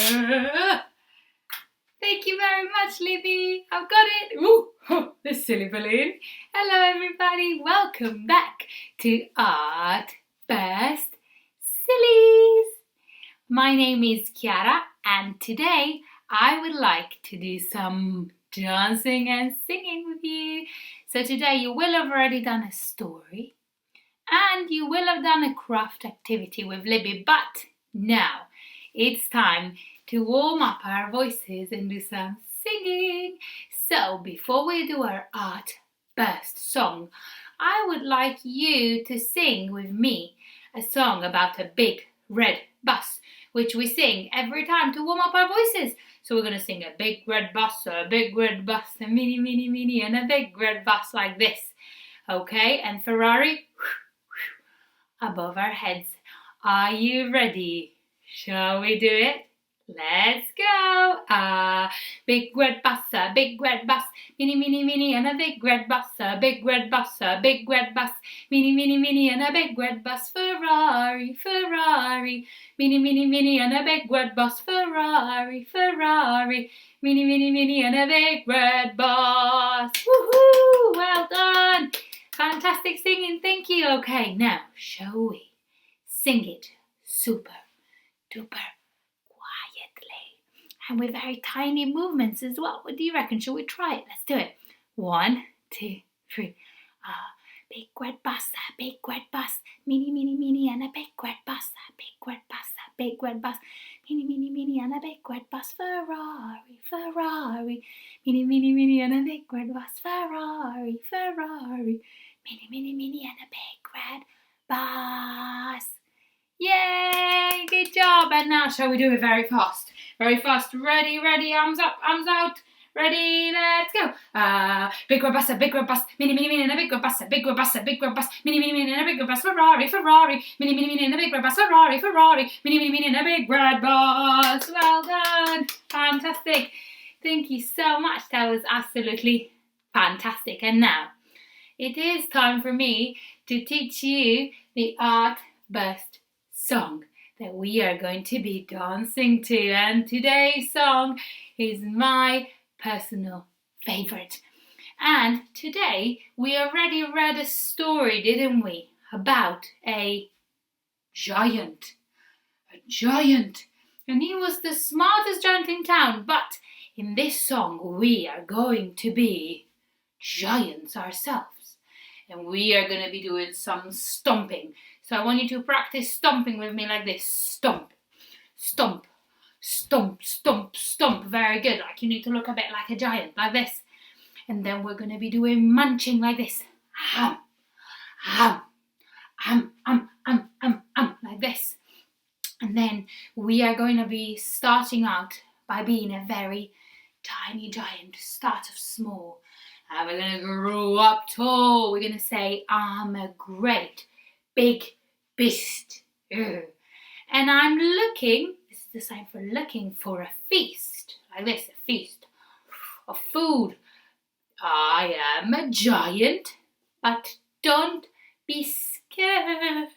Thank you very much, Libby. I've got it. Ooh, the silly balloon. Hello, everybody. Welcome back to Artburst Sillies. My name is Chiara, and today I would like to do some dancing and singing with you. So today you will have already done a story and you will have done a craft activity with Libby, but now it's time to warm up our voices and do some singing. So before we do our Artburst song, I would like you to sing with me a song about a big red bus, which we sing every time to warm up our voices. So we're going to sing a big red bus, a big red bus, a mini, mini, mini, and a big red bus like this. Okay, and Ferrari above our heads. Are you ready? Shall we do it? Let's go! Big red bus, a big red bus, mini, mini, mini, and a big red bus, a big red bus, a big red bus, mini, mini, mini, and a big red bus, Ferrari, Ferrari, mini, mini, mini, and a big red bus, Ferrari, Ferrari, mini, mini, mini, and a big red bus. Woohoo! Well done! Fantastic singing, thank you. Okay, now, shall we sing it super duper and with very tiny movements as well? What do you reckon? Shall we try it? Let's do it. 1, 2, 3. Big red bus, a big red bus, mini, mini, mini, and a big red bus, a big red bus, a big red bus, mini, mini, mini, and a big red bus, Ferrari, Ferrari, mini, mini, mini, and a big red bus, Ferrari, Ferrari, mini, mini, mini, and a big red bus. Yay! Good job! And now shall we do it very fast? Very fast. Ready, ready, arms up, arms out. Ready, let's go. Big red bus, a big red bus, mini, mini, mini, and a big red bus, a big red bus, a big red bus, mini, mini, mini, and a big red bus, Ferrari, Ferrari, mini, mini, mini, and a big red bus, Ferrari, Ferrari, mini, mini, mini, and a big red bus. Well done. Fantastic. Thank you so much. That was absolutely fantastic. And now it is time for me to teach you the Artburst song that we are going to be dancing to, and today's song is my personal favorite. And today we already read a story, didn't we, about a giant, and he was the smartest giant in town. But in this song we are going to be giants ourselves, and we are going to be doing some stomping. So I want you to practice stomping with me like this. Stomp, stomp, stomp, stomp, stomp. Very good. Like you need to look a bit like a giant, like this. And then we're going to be doing munching like this. Hum, hum, like this. And then we are going to be starting out by being a very tiny giant. Start off small. And we're going to grow up tall. We're going to say, I'm a great big beast. And I'm looking, this is the sign for looking, for a feast. Like this, a feast of food. I am a giant, but don't be scared.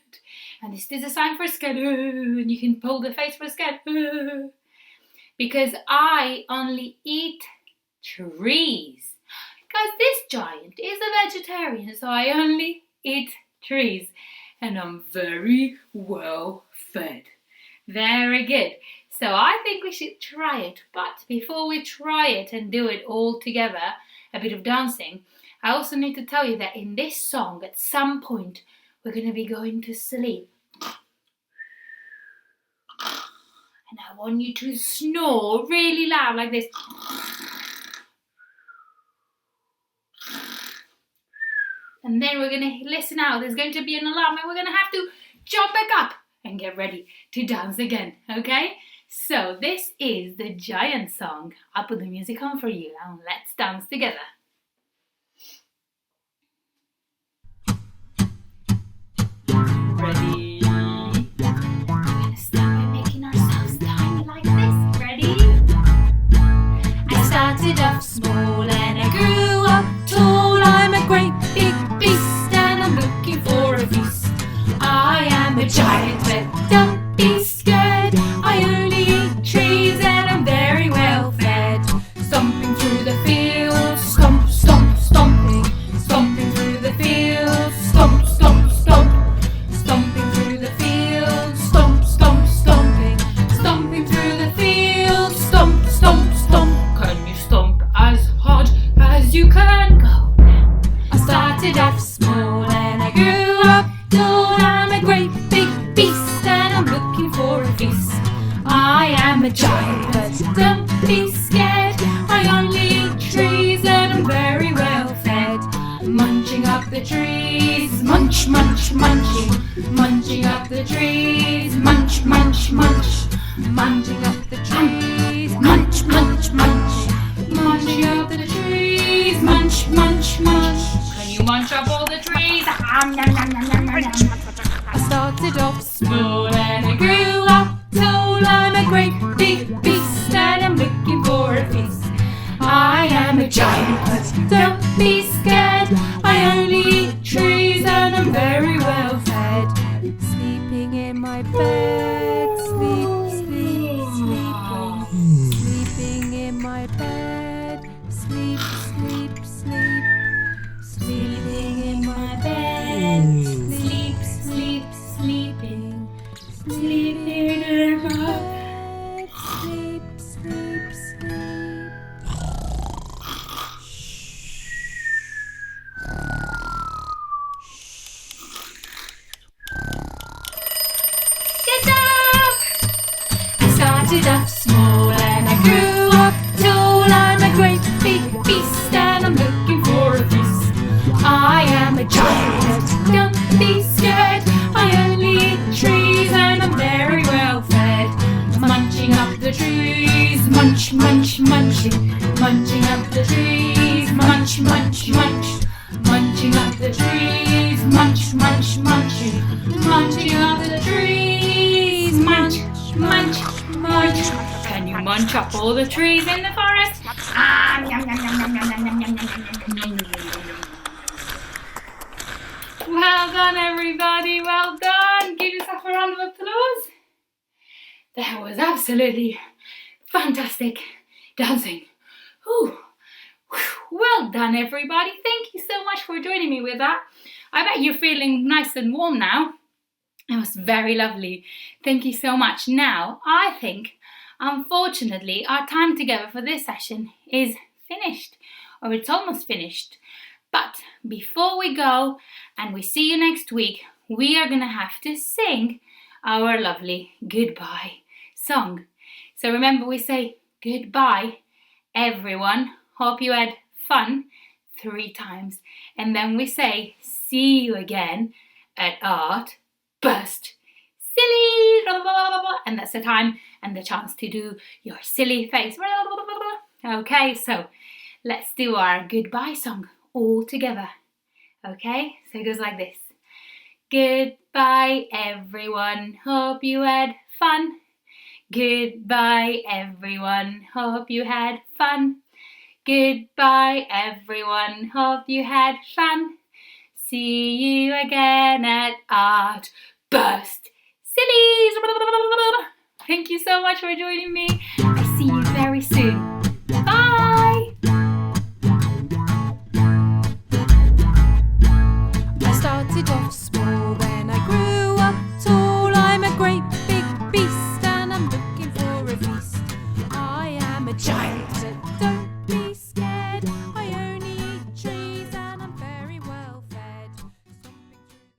And this is a sign for scared. And you can pull the face for scared. Because I only eat trees. Because this giant is a vegetarian, so I only eat trees. And I'm very well fed. Very good. So I think we should try it. But before we try it and do it all together, a bit of dancing, I also need to tell you that in this song, at some point, we're going to be going to sleep. And I want you to snore really loud like this. And then we're going to listen out. There's going to be an alarm and we're going to have to jump back up and get ready to dance again. Okay? So this is the giant song. I'll put the music on for you and let's dance together. Ready? We're going to start by making ourselves tiny like this. Ready? I started off small and I grew up tall. I'm a great big beast and I'm looking for a feast. I am a giant, but don't be scared. I only eat trees am a giant, but don't be scared. I only eat trees and I'm very well fed. Munching up the trees, munch, munch, munching. Munching up the trees, munch, munch, munch. Munching up the trees, munch, munch, munch. Munching up the trees, munch, munch, munch. Can you munch up all the trees? I started off small and I grew up tall. I'm a great big beast and I'm looking for a feast. I am a giant, but don't be scared. I only eat trees and I'm very well fed. Sleeping in my bed, sleep, sleep, sleeping. Sleeping in my bed, sleep, sleep, sleep. Sleeping in my bed, sleep, sleep, sleeping. Sleeping in my bed, sleep, sleep, sleep. Get up! I started off small and I grew up tall. I'm a great big beast and I'm looking for a feast. I am a giant, don't be scared. I only eat trees and I'm very well fed. Munching up the trees, munch, munch, munching. Munching up the trees, munch, munch, munch. Munching up the trees, munch, munch, munching. Munching up the trees, munch, munch, munch. Can you munch up all the trees in the forest? Well done, everybody, well done. Give yourself a round of applause. That was absolutely fantastic dancing. Ooh. Well done, everybody. Thank you so much for joining me with that. I bet you're feeling nice and warm now. It was very lovely. Thank you so much. Now, I think, unfortunately, our time together for this session is finished, or it's almost finished. But before we go and we see you next week, we are going to have to sing our lovely goodbye song. So remember, we say goodbye, everyone. Hope you had fun 3 times. And then we say see you again at Artburst Sillies. And that's the time and the chance to do your silly face. Okay, so let's do our goodbye song all together. Okay, so it goes like this. Goodbye, everyone. Hope you had fun. Goodbye, everyone. Hope you had fun. Goodbye, everyone. Hope you had fun. See you again at Artburst Sillies. Thank you so much for joining me. I see you very soon.